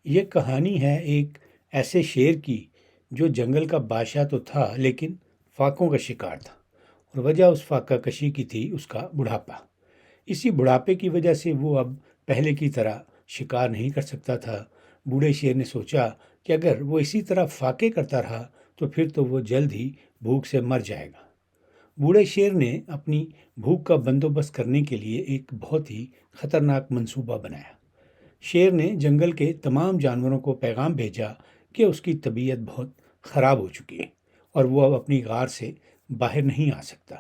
یہ کہانی ہے ایک ایسے شیر کی جو جنگل کا بادشاہ تو تھا لیکن فاقوں کا شکار تھا، اور وجہ اس فاقہ کشی کی تھی اس کا بڑھاپا۔ اسی بڑھاپے کی وجہ سے وہ اب پہلے کی طرح شکار نہیں کر سکتا تھا۔ بوڑھے شیر نے سوچا کہ اگر وہ اسی طرح فاقے کرتا رہا تو پھر تو وہ جلد ہی بھوک سے مر جائے گا۔ بوڑھے شیر نے اپنی بھوک کا بندوبست کرنے کے لیے ایک بہت ہی خطرناک منصوبہ بنایا۔ شیر نے جنگل کے تمام جانوروں کو پیغام بھیجا کہ اس کی طبیعت بہت خراب ہو چکی ہے اور وہ اب اپنی غار سے باہر نہیں آ سکتا۔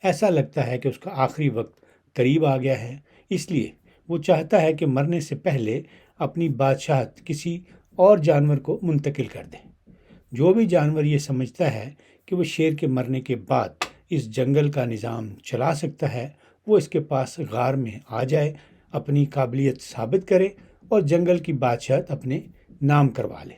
ایسا لگتا ہے کہ اس کا آخری وقت قریب آ گیا ہے، اس لیے وہ چاہتا ہے کہ مرنے سے پہلے اپنی بادشاہت کسی اور جانور کو منتقل کر دے۔ جو بھی جانور یہ سمجھتا ہے کہ وہ شیر کے مرنے کے بعد اس جنگل کا نظام چلا سکتا ہے، وہ اس کے پاس غار میں آ جائے، اپنی قابلیت ثابت کرے اور جنگل کی بادشاہت اپنے نام کروا لے۔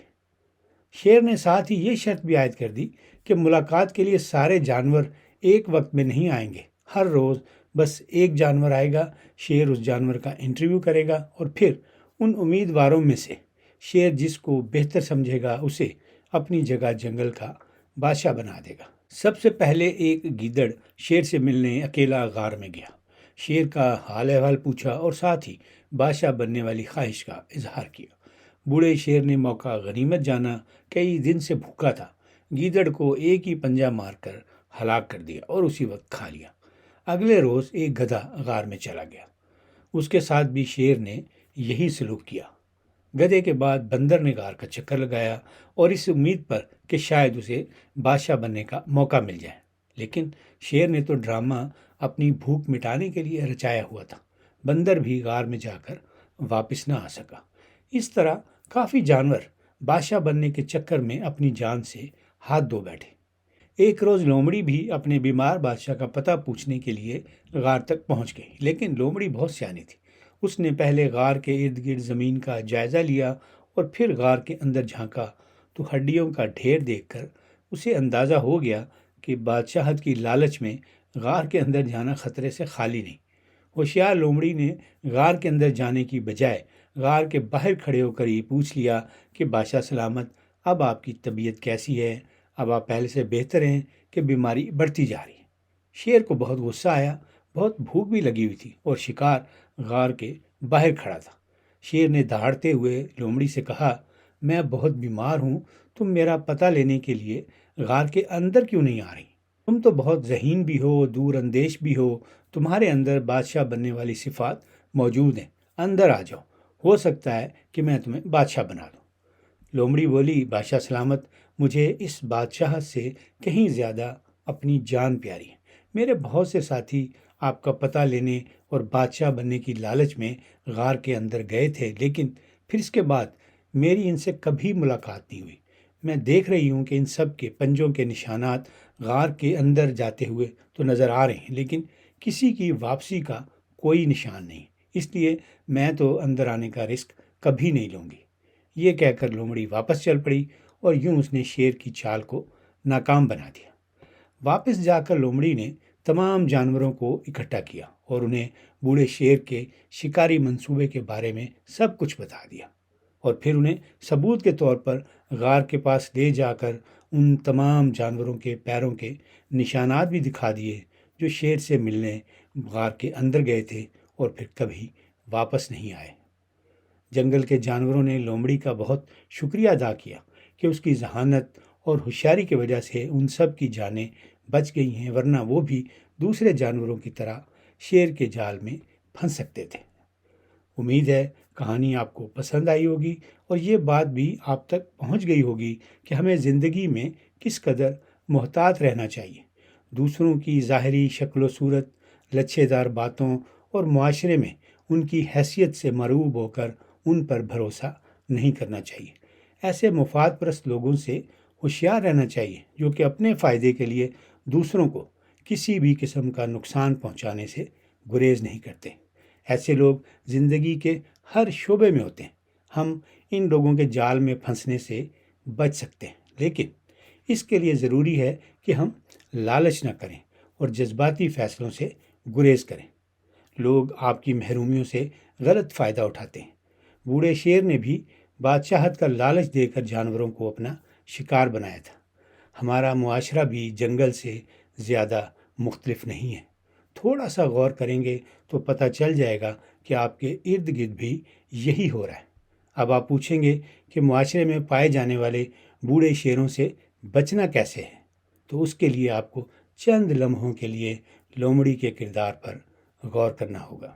شیر نے ساتھ ہی یہ شرط بھی عائد کر دی کہ ملاقات کے لیے سارے جانور ایک وقت میں نہیں آئیں گے۔ ہر روز بس ایک جانور آئے گا، شیر اس جانور کا انٹرویو کرے گا اور پھر ان امیدواروں میں سے شیر جس کو بہتر سمجھے گا اسے اپنی جگہ جنگل کا بادشاہ بنا دے گا۔ سب سے پہلے ایک گیدڑ شیر سے ملنے اکیلا غار میں گیا۔ شیر کا حال احوال پوچھا اور ساتھ ہی بادشاہ بننے والی خواہش کا اظہار کیا۔ بوڑھے شیر نے موقع غنیمت جانا، کئی دن سے بھوکا تھا، گیدڑ کو ایک ہی پنجہ مار کر ہلاک کر دیا اور اسی وقت کھا لیا۔ اگلے روز ایک گدھا غار میں چلا گیا، اس کے ساتھ بھی شیر نے یہی سلوک کیا۔ گدھے کے بعد بندر نے غار کا چکر لگایا اور اس امید پر کہ شاید اسے بادشاہ بننے کا موقع مل جائے، لیکن شیر نے تو ڈرامہ اپنی بھوک مٹانے کے لیے رچایا ہوا تھا۔ بندر بھی غار میں جا کر واپس نہ آ سکا۔ اس طرح کافی جانور بادشاہ بننے کے چکر میں اپنی جان سے ہاتھ دھو بیٹھے۔ ایک روز لومڑی بھی اپنے بیمار بادشاہ کا پتہ پوچھنے کے لیے غار تک پہنچ گئی، لیکن لومڑی بہت سیانی تھی۔ اس نے پہلے غار کے ارد گرد زمین کا جائزہ لیا اور پھر غار کے اندر جھانکا تو ہڈیوں کا ڈھیر دیکھ کر اسے اندازہ ہو گیا کہ بادشاہت کی لالچ میں غار کے اندر جانا خطرے سے خالی نہیں۔ ہوشیار لومڑی نے غار کے اندر جانے کی بجائے غار کے باہر کھڑے ہو کر یہ پوچھ لیا کہ بادشاہ سلامت، اب آپ کی طبیعت کیسی ہے؟ اب آپ پہلے سے بہتر ہیں کہ بیماری بڑھتی جا رہی ہے؟ شیر کو بہت غصہ آیا، بہت بھوک بھی لگی ہوئی تھی اور شکار غار کے باہر کھڑا تھا۔ شیر نے دہاڑتے ہوئے لومڑی سے کہا، میں بہت بیمار ہوں، تم میرا پتہ لینے کے لیے غار کے اندر کیوں نہیں آ رہی؟ تم تو بہت ذہین بھی ہو، دور اندیش بھی ہو، تمہارے اندر بادشاہ بننے والی صفات موجود ہیں، اندر آ جاؤ، ہو سکتا ہے کہ میں تمہیں بادشاہ بنا دوں۔ لومڑی بولی، بادشاہ سلامت، مجھے اس بادشاہ سے کہیں زیادہ اپنی جان پیاری ہے۔ میرے بہت سے ساتھی آپ کا پتہ لینے اور بادشاہ بننے کی لالچ میں غار کے اندر گئے تھے، لیکن پھر اس کے بعد میری ان سے کبھی ملاقات نہیں ہوئی۔ میں دیکھ رہی ہوں کہ ان سب کے پنجوں کے نشانات غار کے اندر جاتے ہوئے تو نظر آ رہے ہیں، لیکن کسی کی واپسی کا کوئی نشان نہیں، اس لیے میں تو اندر آنے کا رسک کبھی نہیں لوں گی۔ یہ کہہ کر لومڑی واپس چل پڑی اور یوں اس نے شیر کی چال کو ناکام بنا دیا۔ واپس جا کر لومڑی نے تمام جانوروں کو اکٹھا کیا اور انہیں بوڑھے شیر کے شکاری منصوبے کے بارے میں سب کچھ بتا دیا، اور پھر انہیں ثبوت کے طور پر غار کے پاس لے جا کر ان تمام جانوروں کے پیروں کے نشانات بھی دکھا دیے جو شیر سے ملنے غار کے اندر گئے تھے اور پھر کبھی واپس نہیں آئے۔ جنگل کے جانوروں نے لومڑی کا بہت شکریہ ادا کیا کہ اس کی ذہانت اور ہوشیاری کی وجہ سے ان سب کی جانیں بچ گئی ہیں، ورنہ وہ بھی دوسرے جانوروں کی طرح شیر کے جال میں پھنس سکتے تھے۔ امید ہے کہانی آپ کو پسند آئی ہوگی اور یہ بات بھی آپ تک پہنچ گئی ہوگی کہ ہمیں زندگی میں کس قدر محتاط رہنا چاہیے۔ دوسروں کی ظاہری شکل و صورت، لچھے دار باتوں اور معاشرے میں ان کی حیثیت سے مرعوب ہو کر ان پر بھروسہ نہیں کرنا چاہیے۔ ایسے مفاد پرست لوگوں سے ہوشیار رہنا چاہیے جو کہ اپنے فائدے کے لیے دوسروں کو کسی بھی قسم کا نقصان پہنچانے سے گریز نہیں کرتے۔ ایسے لوگ زندگی کے ہر شعبے میں ہوتے ہیں۔ ہم ان لوگوں کے جال میں پھنسنے سے بچ سکتے ہیں، لیکن اس کے لیے ضروری ہے کہ ہم لالچ نہ کریں اور جذباتی فیصلوں سے گریز کریں۔ لوگ آپ کی محرومیوں سے غلط فائدہ اٹھاتے ہیں۔ بوڑھے شیر نے بھی بادشاہت کا لالچ دے کر جانوروں کو اپنا شکار بنایا تھا۔ ہمارا معاشرہ بھی جنگل سے زیادہ مختلف نہیں ہے۔ تھوڑا سا غور کریں گے تو پتہ چل جائے گا کہ آپ کے ارد گرد بھی یہی ہو رہا ہے۔ اب آپ پوچھیں گے کہ معاشرے میں پائے جانے والے بوڑھے شیروں سے بچنا کیسے ہے؟ تو اس کے لیے آپ کو چند لمحوں کے لیے لومڑی کے کردار پر غور کرنا ہوگا۔